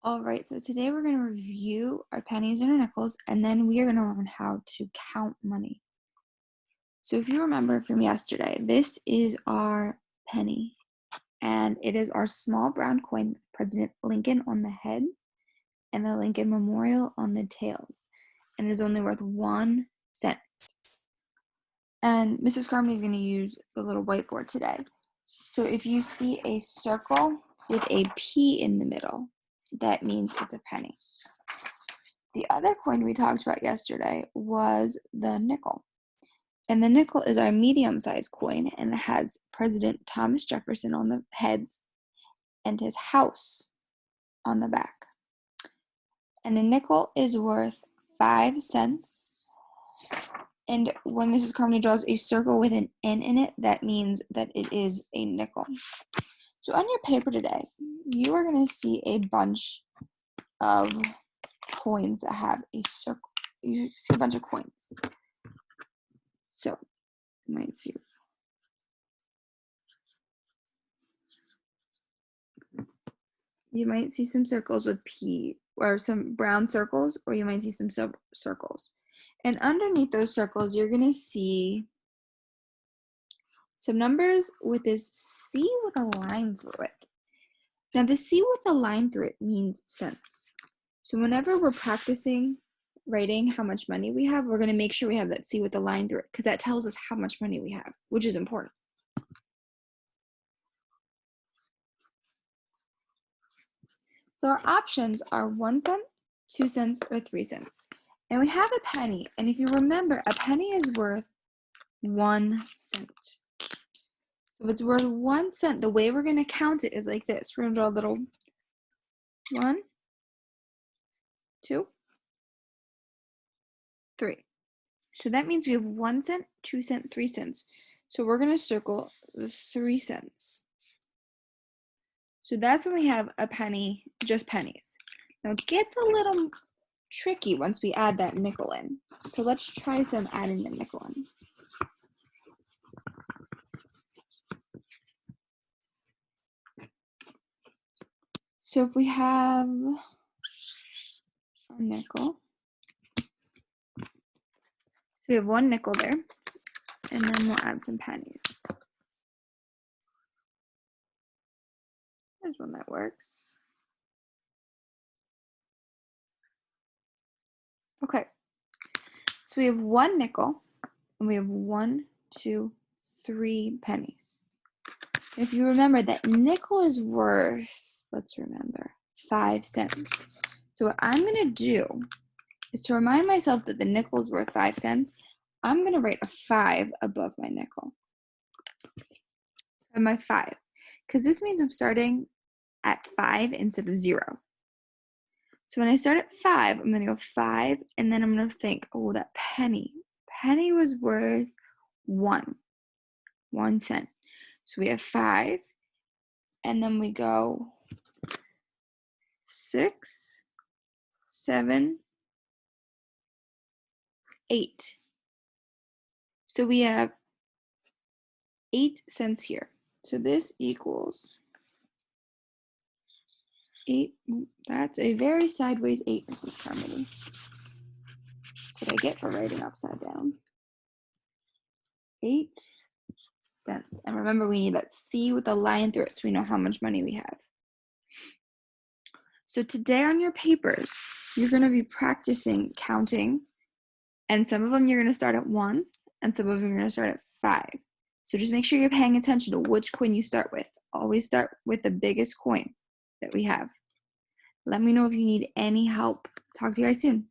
All right, so today we're going to review our pennies and our nickels, and then we are going to learn how to count money. So if you remember from yesterday, this is our penny, and it is our small brown coin with President Lincoln on the head and the Lincoln Memorial on the tails, and it is only worth 1 cent. And Mrs. Carmody is going to use the little whiteboard today. So if you see a circle with a P in the middle, that means it's a penny. The other coin we talked about yesterday was the nickel. And the nickel is our medium-sized coin, and it has President Thomas Jefferson on the heads and his house on the back. And a nickel is worth 5 cents. And when Mrs. Carmody draws a circle with an N in it, that means that it is a nickel. So on your paper today, you are going to see a bunch of coins that have a circle. You see a bunch of coins. So you might see. You might see some circles with P, or some brown circles, or you might see some silver circles. And underneath those circles, you're going to see some numbers with this C with a line through it. Now, the C with a line through it means cents. So whenever we're practicing writing how much money we have, we're going to make sure we have that C with a line through it, because that tells us how much money we have, which is important. So our options are 1 cent, 2 cents, or 3 cents. And we have a penny, and if you remember, a penny is worth 1 cent. So if it's worth 1 cent, the way we're going to count it is like this. We're going to draw a little 1, 2, 3. So that means we have 1 cent, 2 cent, 3 cents. So we're going to circle the 3 cents. So that's when we have a penny, just pennies. Now it gets a little tricky once we add that nickel in. So let's try some adding the nickel in. So if we have a nickel, so we have 1 nickel there, and then we'll add some pennies. There's one that works. Okay, so we have 1 nickel, and we have 1, 2, 3 pennies. If you remember that nickel is worth, let's remember, 5 cents. So what I'm going to do is, to remind myself that the nickel is worth 5 cents, I'm going to write a 5 above my nickel. And my 5, because this means I'm starting at 5 instead of 0. So when I start at 5, I'm going to go 5, and then I'm going to think, oh, that penny. Penny was worth 1 cent. So we have 5, and then we go 6, 7, 8. So we have 8 cents here. So this equals 8. That's a very sideways 8, Mrs. Carmody. That's what I get for writing upside down. 8 cents. And remember, we need that C with a line through it so we know how much money we have. So today on your papers, you're going to be practicing counting, and some of them you're going to start at 1, and some of them you're going to start at 5. So just make sure you're paying attention to which coin you start with. Always start with the biggest coin that we have. Let me know if you need any help. Talk to you guys soon.